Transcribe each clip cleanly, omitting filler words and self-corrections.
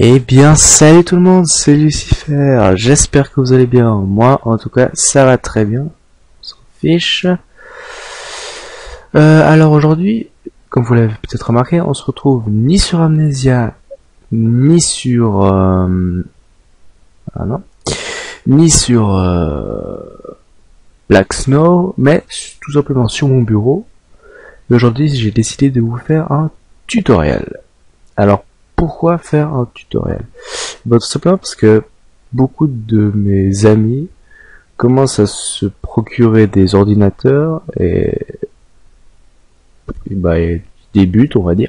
Eh bien, salut tout le monde, c'est Lucifer. J'espère que vous allez bien. Moi, en tout cas, ça va très bien. On s'en fiche. Alors aujourd'hui, comme vous l'avez peut-être remarqué, on se retrouve ni sur Amnesia, ni sur... ni sur Black Snow, mais tout simplement sur mon bureau. Et aujourd'hui, j'ai décidé de vous faire un tutoriel. Alors, pourquoi faire un tutoriel? Tout simplement parce que beaucoup de mes amis commencent à se procurer des ordinateurs et débutent, on va dire.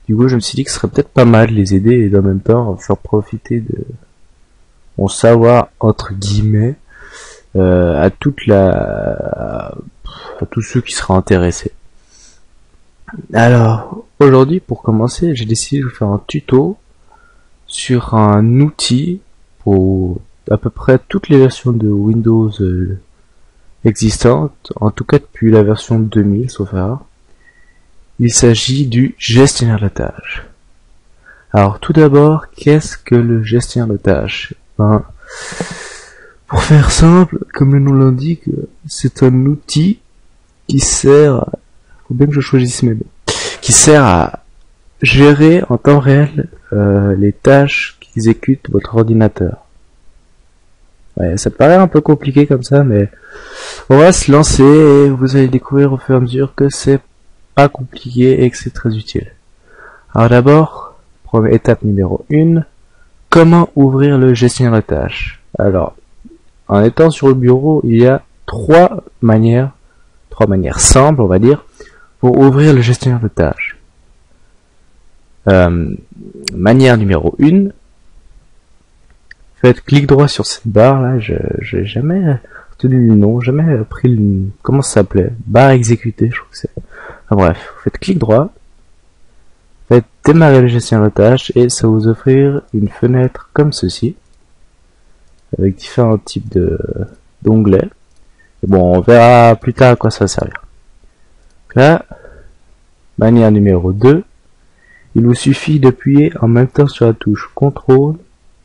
Du coup, je me suis dit que ce serait peut-être pas mal de les aider et en même temps faire profiter de mon savoir entre guillemets à tous ceux qui seraient intéressés. Alors, aujourd'hui, pour commencer, j'ai décidé de vous faire un tuto sur un outil pour à peu près toutes les versions de Windows existantes, en tout cas depuis la version 2000, sauf erreur. Il s'agit du gestionnaire de tâches. Alors, tout d'abord, qu'est-ce que le gestionnaire de tâches? Pour faire simple, comme le nom l'indique, c'est un outil qui sert... faut bien que je choisisse mes mots. Qui sert à gérer en temps réel les tâches qu'exécute votre ordinateur. Ouais, ça paraît un peu compliqué comme ça, mais on va se lancer et vous allez découvrir au fur et à mesure que c'est pas compliqué et que c'est très utile. Alors d'abord, première étape numéro 1, comment ouvrir le gestionnaire de tâches? Alors, en étant sur le bureau, il y a trois manières simples, on va dire, pour ouvrir le gestionnaire de tâches. Manière numéro 1, faites clic droit sur cette barre là, j'ai jamais retenu le nom, jamais pris le... comment ça s'appelait? Barre exécutée, je crois que c'est... Enfin bref, faites clic droit, faites démarrer le gestionnaire de tâches et ça va vous offrir une fenêtre comme ceci, avec différents types d'onglets. Bon, on verra plus tard à quoi ça va servir. Là, manière numéro 2, il vous suffit d'appuyer en même temps sur la touche CTRL,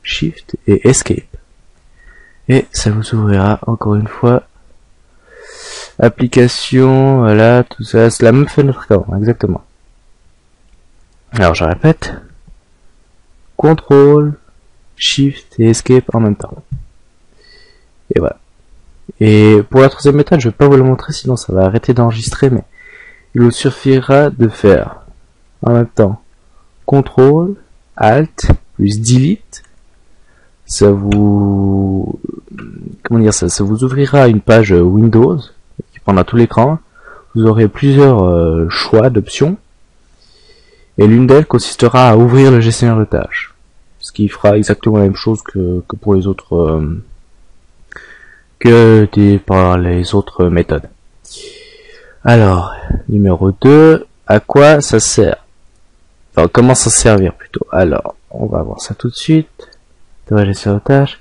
SHIFT et ESCAPE. Et ça vous ouvrira encore une fois application, voilà, tout ça, c'est la même fenêtre qu'avant, exactement. Alors je répète, CTRL, SHIFT et ESCAPE en même temps. Et voilà. Et pour la troisième méthode, je vais pas vous le montrer, sinon ça va arrêter d'enregistrer, mais il vous suffira de faire en même temps CTRL, ALT, plus Delete. Ça vous, comment dire ça vous ouvrira une page Windows qui prendra tout l'écran. Vous aurez plusieurs choix d'options. Et l'une d'elles consistera à ouvrir le gestionnaire de tâches. Ce qui fera exactement la même chose que pour les autres, par les autres méthodes. Alors, numéro 2, à quoi ça sert? Enfin, comment s'en servir plutôt? Alors, on va voir ça tout de suite. De gestionnaire de tâches.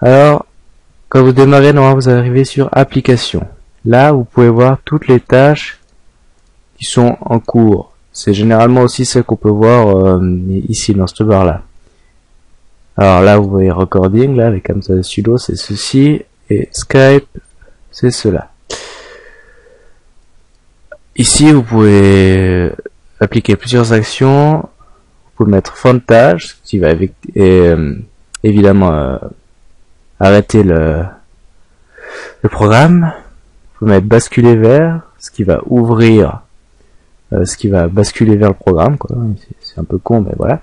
Alors, quand vous démarrez, normalement, vous arrivez sur Applications. Là, vous pouvez voir toutes les tâches qui sont en cours. C'est généralement aussi celles qu'on peut voir ici, dans cette barre-là. Alors là, vous voyez Recording, là, avec Camtasia Studio, c'est ceci. Et Skype, c'est cela. Ici, vous pouvez appliquer plusieurs actions. Vous pouvez mettre fin de tâche, qui va avec, et évidemment arrêter le programme. Vous pouvez mettre basculer vers, ce qui va ouvrir, ce qui va basculer vers le programme, quoi. C'est un peu con, mais voilà.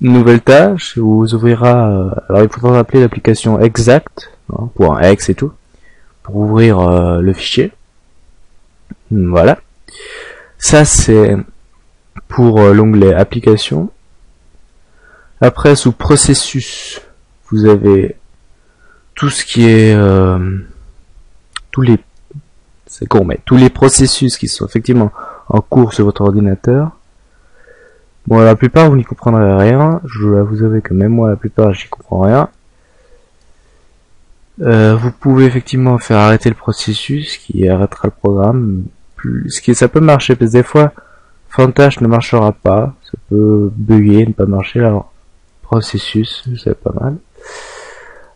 Nouvelle tâche, vous ouvrira, alors il faudra appeler l'application exact, hein, pour un X et tout, pour ouvrir le fichier. Voilà. Ça c'est pour l'onglet application. Après, sous processus, vous avez tout ce qui est tous les processus qui sont effectivement en cours sur votre ordinateur. Bon, la plupart vous n'y comprendrez rien. Je dois vous avouer que même moi, la plupart, j'y comprends rien. Vous pouvez effectivement faire arrêter le processus qui arrêtera le programme. Ça peut marcher parce que des fois, Fantash ne marchera pas, ça peut bugger, ne pas marcher. Alors, processus, c'est pas mal.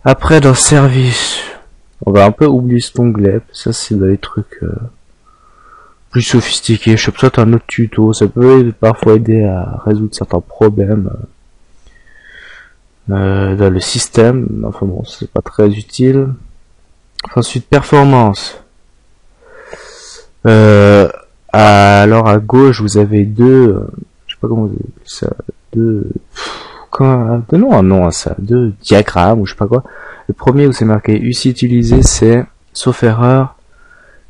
Après, dans service, on va un peu oublier cet onglet. Ça, c'est dans les trucs plus sophistiqués. Je sais peut-être un autre tuto. Ça peut parfois aider à résoudre certains problèmes dans le système. Enfin bon, c'est pas très utile. Ensuite, performance. Alors à gauche, vous avez deux, je sais pas comment vous appelez ça, deux diagrammes ou je sais pas quoi. Le premier où c'est marqué UCI utilisé, c'est, sauf erreur,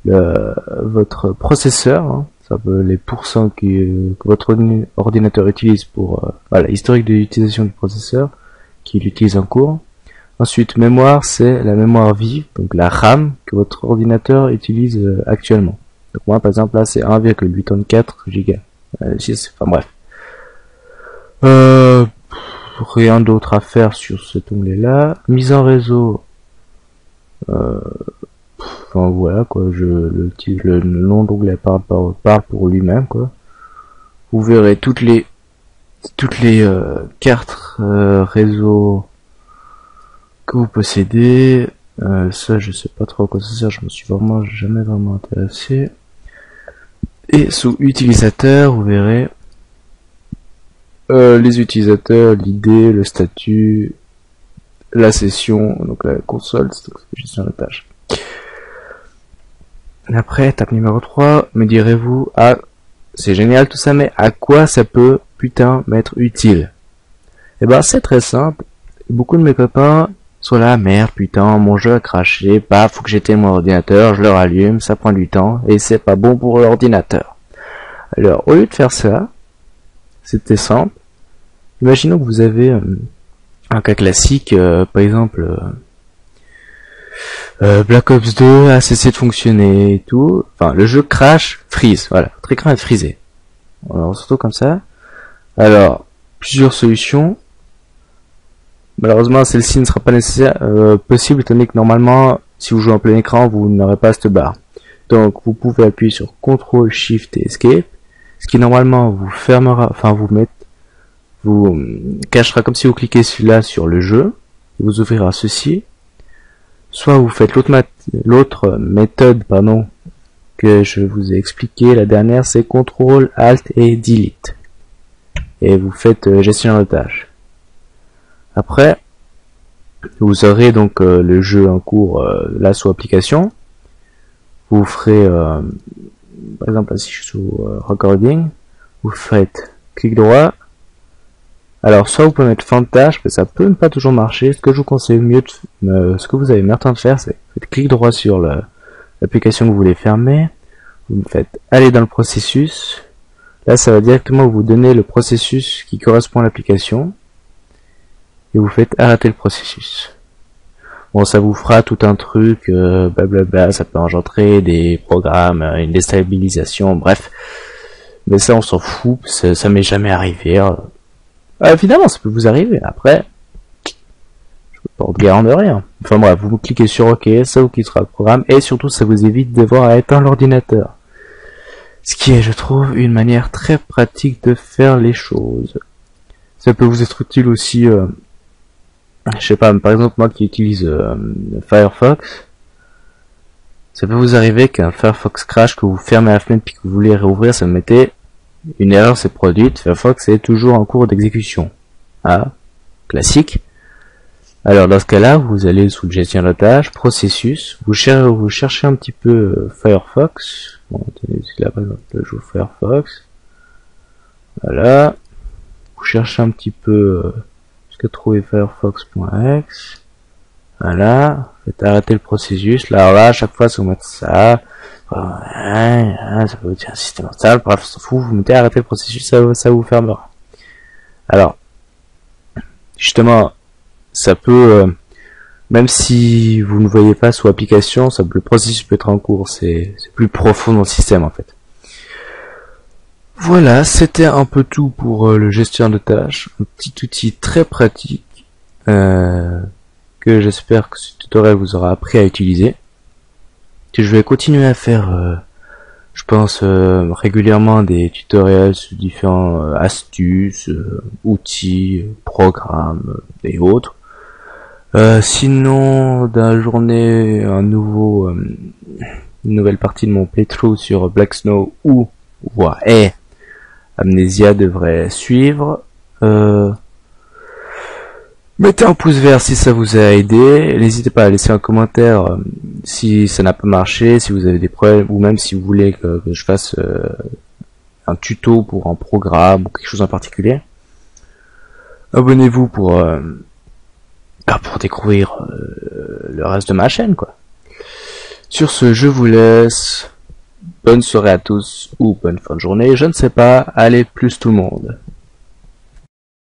votre processeur, hein, ça peut les pourcents que votre ordinateur utilise pour voilà, historique de l'utilisation du processeur qu'il utilise en cours. Ensuite, mémoire, c'est la mémoire vive, donc la RAM que votre ordinateur utilise actuellement. Donc moi, par exemple, là, c'est 1,84 Go. Enfin bref. Rien d'autre à faire sur cet onglet-là. Mise en réseau. Enfin voilà quoi. Le nom d'onglet parle pour lui-même quoi. Vous verrez toutes les cartes réseau que vous possédez. Ça, je sais pas trop à quoi ça sert. Je me suis jamais vraiment intéressé. Et sous utilisateur, vous verrez les utilisateurs, l'idée, le statut, la session, donc la console, c'est gestion de tâche. Après, étape numéro 3, me direz-vous, ah, c'est génial tout ça, mais à quoi ça peut, putain, m'être utile? Eh ben, c'est très simple. Beaucoup de mes copains sont là, merde, putain, mon jeu a craché, bah, faut que j'éteigne mon ordinateur, je le rallume, ça prend du temps, et c'est pas bon pour l'ordinateur. Alors, au lieu de faire ça, c'était simple. Imaginons que vous avez un cas classique, par exemple, Black Ops 2 a cessé de fonctionner et tout. Enfin, le jeu crash, freeze, voilà, votre écran est frisé. Alors, surtout comme ça. Alors, plusieurs solutions. Malheureusement, celle-ci ne sera pas nécessaire, possible, étant donné que normalement, si vous jouez en plein écran, vous n'aurez pas cette barre. Donc, vous pouvez appuyer sur CTRL, SHIFT et ESCAPE, ce qui normalement vous fermera, enfin vous cachera comme si vous cliquez celui-là sur le jeu, et vous ouvrira ceci. Soit vous faites l'autre méthode, pardon, que je vous ai expliqué, la dernière, c'est CTRL, ALT et DELETE. Et vous faites gestion de tâches. Après, vous aurez donc le jeu en cours là sous application. Vous ferez, par exemple, là, si je suis sous recording, vous faites clic droit. Alors, soit vous pouvez mettre fin de tâche, mais ça peut ne pas toujours marcher. Ce que je vous conseille mieux, ce que vous avez mieux temps de faire, c'est faites clic droit sur l'application que vous voulez fermer. Vous faites aller dans le processus. Là, ça va directement vous donner le processus qui correspond à l'application. Et vous faites arrêter le processus. Bon, ça vous fera tout un truc, blablabla, ça peut engendrer des programmes, une déstabilisation, bref. Mais ça, on s'en fout, ça m'est jamais arrivé. Évidemment, ça peut vous arriver. Après, je peux pas garant de rien. Enfin bref, vous cliquez sur OK, ça vous quittera le programme, et surtout, ça vous évite devoir éteindre l'ordinateur. Ce qui est, je trouve, une manière très pratique de faire les choses. Ça peut vous être utile aussi... je sais pas, par exemple, moi qui utilise Firefox, ça peut vous arriver qu'un Firefox crash, que vous fermez la fenêtre puis que vous voulez réouvrir, ça me mettait une erreur s'est produite, Firefox est toujours en cours d'exécution. Ah, classique. Alors dans ce cas-là, vous allez sous le gestionnaire de tâches, processus, vous cherchez un petit peu Firefox. Bon, tenez, là par exemple, je joue Firefox. Voilà. Vous cherchez un petit peu jusqu'à trouver firefox.exe. Voilà. Faites arrêter le processus. Là, à chaque fois, si vous mettez ça, ça peut être un système instable. Bref, on s'en fout. Vous mettez arrêter le processus, ça vous fermera. Alors, justement, ça peut, même si vous ne voyez pas sous application, le processus peut être en cours. C'est plus profond dans le système, en fait. Voilà, c'était un peu tout pour le gestionnaire de tâches. Un petit outil très pratique que j'espère que ce tutoriel vous aura appris à utiliser. Que je vais continuer à faire Je pense régulièrement des tutoriels sur différents astuces, outils, programmes et autres. Sinon, dans la journée, une nouvelle partie de mon playthrough sur Black Snow ou Amnesia devrait suivre. Mettez un pouce vert si ça vous a aidé. N'hésitez pas à laisser un commentaire si ça n'a pas marché, si vous avez des problèmes, ou même si vous voulez que je fasse un tuto pour un programme ou quelque chose en particulier. Abonnez-vous pour découvrir le reste de ma chaîne, quoi. Sur ce, je vous laisse. Bonne soirée à tous, ou bonne fin de journée, je ne sais pas. Allez, plus tout le monde.